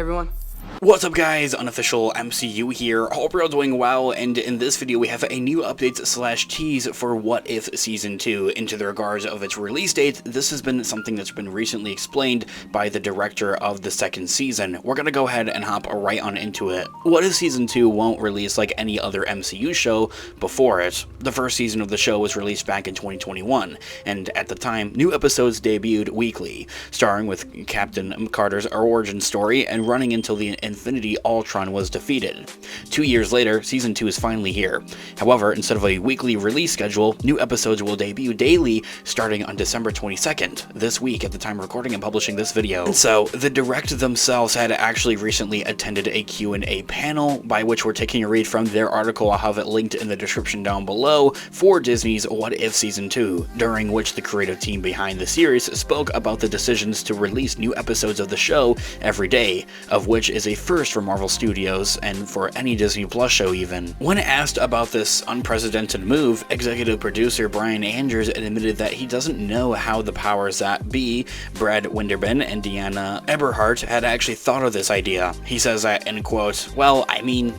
everyone. What's up guys, Unofficial MCU here, hope you're all doing well, and in this video we have a new update slash tease for What If Season 2. Into the regards of its release date, this has been something that's been recently explained by the director of the second season. We're gonna go ahead and hop right on into it. What If Season 2 won't release like any other MCU show before it. The first season of the show was released back in 2021, and at the time, new episodes debuted weekly, starring with Captain Carter's origin story and running until the Infinity Ultron was defeated. 2 years later, Season 2 is finally here. However, instead of a weekly release schedule, new episodes will debut daily starting on December 22nd, this week at the time of recording and publishing this video. And so, the director themselves had actually recently attended a Q&A panel, by which we're taking a read from their article. I'll have it linked in the description down below, for Disney's What If Season 2, during which the creative team behind the series spoke about the decisions to release new episodes of the show every day, of which is a first for Marvel Studios and for any Disney Plus show even. When asked about this unprecedented move, executive producer Brian Andrews admitted that he doesn't know how the powers that be, Brad Winderben and Deanna Eberhardt, had actually thought of this idea. He says that, in quote, well, I mean,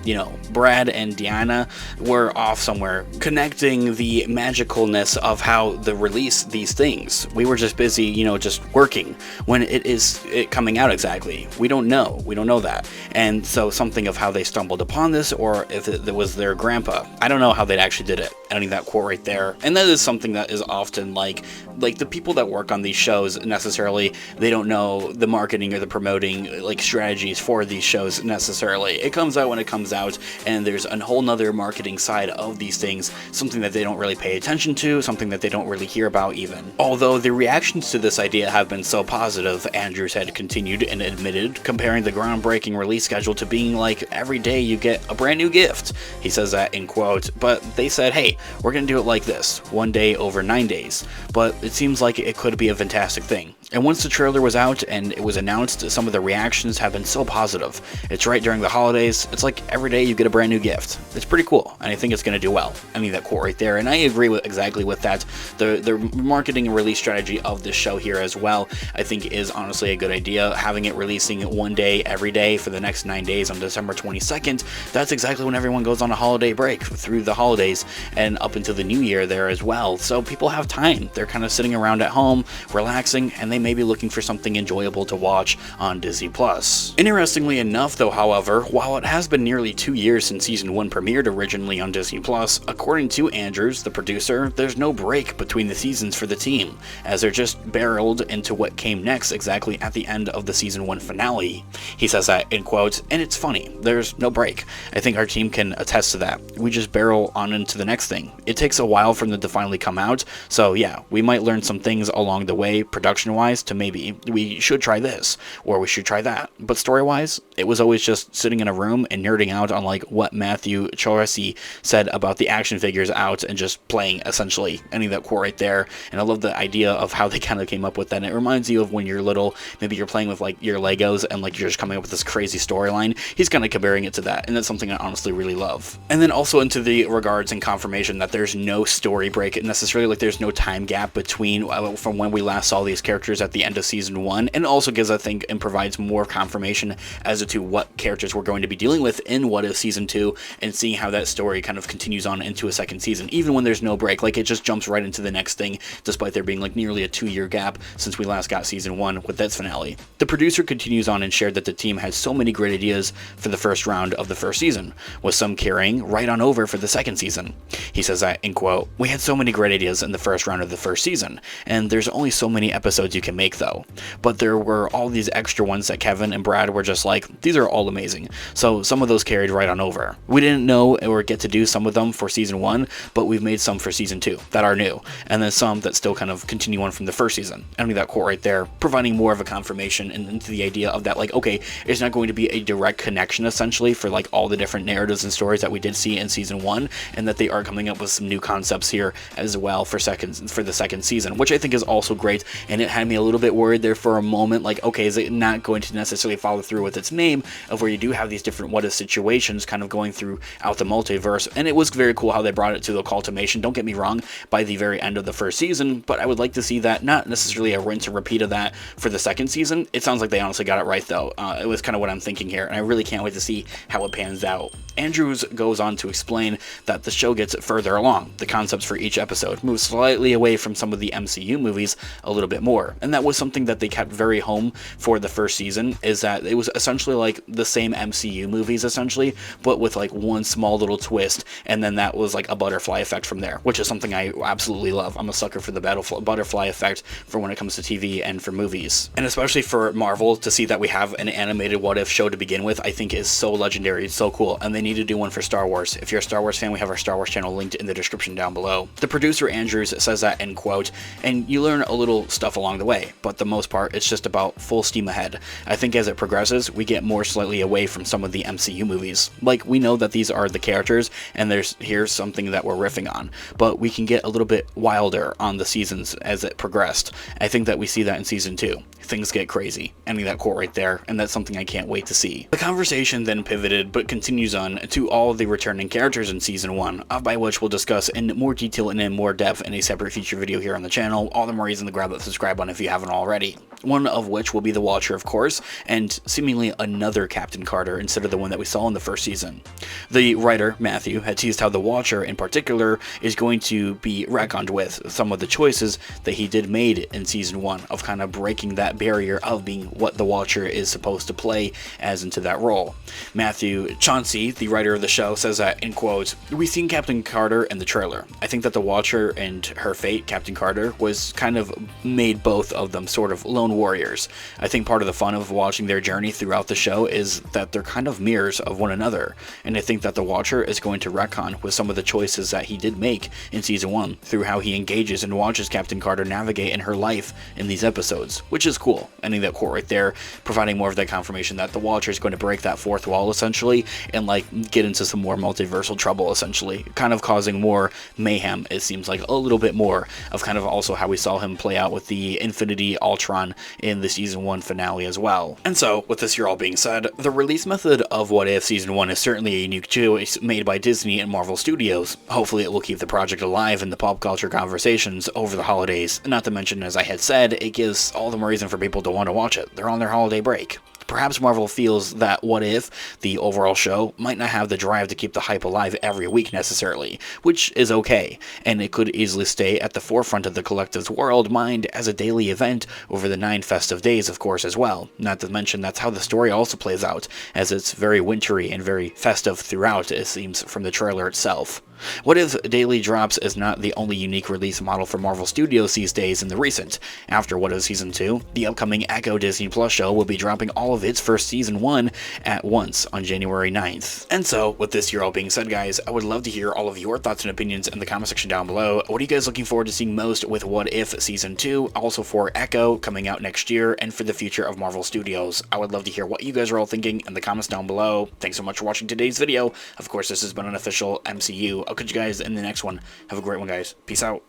Brad and Deanna were off somewhere, connecting the magicalness of how to release these things. We were just busy, just working when it is coming out exactly. We don't know that. And so something of how they stumbled upon this, or if it was their grandpa. I don't know how they actually did it. I need that quote right there. And that is something that is often like the people that work on these shows necessarily, they don't know the marketing or the promoting strategies for these shows necessarily. It comes out when it comes out, and there's a whole nother marketing side of these things, something that they don't really pay attention to, something that they don't really hear about even. Although the reactions to this idea have been so positive, Andrews had continued and admitted, comparing the groundbreaking release schedule to being like every day you get a brand new gift. He says that in quote, but they said, hey, we're gonna do it like this, one day over 9 days. But it seems like it could be a fantastic thing. And once the trailer was out and it was announced, some of the reactions have been so positive. It's right during the holidays. It's like every day you get a brand new gift. It's pretty cool, and I think it's going to do well. I mean, that quote right there, and I agree exactly with that. The marketing and release strategy of this show here as well, I think is honestly a good idea. Having it releasing one day every day for the next 9 days on December 22nd, that's exactly when everyone goes on a holiday break through the holidays and up until the new year there as well. So people have time. They're kind of sitting around at home, relaxing, and they may be looking for something enjoyable to watch on Disney Plus. Interestingly enough though, however, while it has been nearly 2 years since Season 1 premiered originally on Disney Plus, according to Andrews, the producer, there's no break between the seasons for the team, as they're just barreled into what came next exactly at the end of the Season 1 finale. He says that in quote, and it's funny, there's no break. I think our team can attest to that. We just barrel on into the next thing. It takes a while for them to finally come out, so yeah, we might learn some things along the way, production-wise, to maybe we should try this, or we should try that. But story-wise, it was always just sitting in a room and nerding out on what Matthew Chorisi said about the action figures out and just playing, essentially. I need that quote right there, and I love the idea of how they kind of came up with that. And it reminds you of when you're little, maybe you're playing with your Legos and you're just coming up with this crazy storyline. He's kind of comparing it to that, and that's something I honestly really love. And then also into the regards and confirmation that there's no story break necessarily, there's no time gap between from when we last saw these characters at the end of Season 1, and also gives, I think, and provides more confirmation as to what characters we're going to be dealing with in What If Season 2, and seeing how that story kind of continues on into a second season, even when there's no break. It just jumps right into the next thing, despite there being nearly a 2-year gap since we last got Season 1 with that finale. The producer continues on and shared that the team had so many great ideas for the first round of the first season, with some carrying right on over for the second season. He says that, in quote, we had so many great ideas in the first round of the first season, and there's only so many episodes you can make though. But there were all these extra ones that Kevin and Brad were just like, these are all amazing. So some of those carried right on over. We didn't know or get to do some of them for Season 1, but we've made some for Season 2 that are new, and then some that still kind of continue on from the first season. I mean, that quote right there, providing more of a confirmation and into the idea of that, okay, it's not going to be a direct connection essentially for all the different narratives and stories that we did see in Season 1, and that they are coming up with some new concepts here as well for the second season, which I think is also great, and it had me me a little bit worried there for a moment, like, okay, is it not going to necessarily follow through with its name, of where you do have these different what if situations kind of going throughout the multiverse. And it was very cool how they brought it to the culmination, don't get me wrong, by the very end of the first season, but I would like to see that, not necessarily a rinse and repeat of that for the second season. It sounds like they honestly got it right, though. It was kind of what I'm thinking here, and I really can't wait to see how it pans out. Andrews goes on to explain that the show gets further along. The concepts for each episode move slightly away from some of the MCU movies a little bit more, and that was something that they kept very home for the first season, is that it was essentially like the same MCU movies essentially, but with like one small little twist, and then that was like a butterfly effect from there, which is something I absolutely love. I'm a sucker for the butterfly effect for when it comes to TV and for movies, and especially for Marvel to see that we have an animated what if show to begin with, I think is so legendary. It's so cool, and they need to do one for Star Wars. If you're a Star Wars fan, we have our Star Wars channel linked in the description down below. The producer Andrews says that, end quote, and you learn a little stuff along the way, but the most part, it's just about full steam ahead. I think as it progresses, we get more slightly away from some of the MCU movies. Like, we know that these are the characters, and here's something that we're riffing on, but we can get a little bit wilder on the seasons as it progressed. I think that we see that in season 2. Things get crazy. Ending that quote right there, and that's something I can't wait to see. The conversation then pivoted, but continues on, to all the returning characters in season 1, by which we'll discuss in more detail and in more depth in a separate feature video here on the channel. All the more reason to grab that subscribe button if you haven't already. One of which will be the Watcher, of course, and seemingly another Captain Carter instead of the one that we saw in the first season. The writer, Matthew, had teased how the Watcher in particular is going to be reckoned with some of the choices that he did made in season 1, of kind of breaking that barrier of being what the Watcher is supposed to play as into that role. Matthew Chauncey, the writer of the show, says that, in quote, "We've seen Captain Carter in the trailer. I think that the Watcher and her fate, Captain Carter, was kind of made both of them sort of lone warriors. I think part of the fun of watching their journey throughout the show is that they're kind of mirrors of one another, and I think that the Watcher is going to retcon with some of the choices that he did make in season 1 through how he engages and watches Captain Carter navigate in her life in these episodes," which is cool. Ending that quote right there, providing more of that confirmation that the Watcher is going to break that fourth wall essentially, and like get into some more multiversal trouble essentially, kind of causing more mayhem. It seems like a little bit more of kind of also how we saw him play out with the Infinity Ultron in the season 1 finale as well. And so, with this here all being said, the release method of What If season 1 is certainly a unique choice made by Disney and Marvel Studios. Hopefully it will keep the project alive in the pop culture conversations over the holidays, not to mention, as I had said, it gives all the more reason for people to want to watch it. They're on their holiday break. Perhaps Marvel feels that What If, the overall show, might not have the drive to keep the hype alive every week necessarily, which is okay, and it could easily stay at the forefront of the collective's world mind as a daily event over the 9 festive days, of course, as well. Not to mention that's how the story also plays out, as it's very wintry and very festive throughout, it seems, from the trailer itself. What If daily drops is not the only unique release model for Marvel Studios these days in the recent. After What If Season 2, the upcoming Echo Disney Plus show will be dropping all of its first Season 1 at once on January 9th. And so, with this year all being said, guys, I would love to hear all of your thoughts and opinions in the comment section down below. What are you guys looking forward to seeing most with What If Season 2, also for Echo coming out next year, and for the future of Marvel Studios? I would love to hear what you guys are all thinking in the comments down below. Thanks so much for watching today's video. Of course, this has been an official MCU. I'll catch you guys in the next one. Have a great one, guys. Peace out.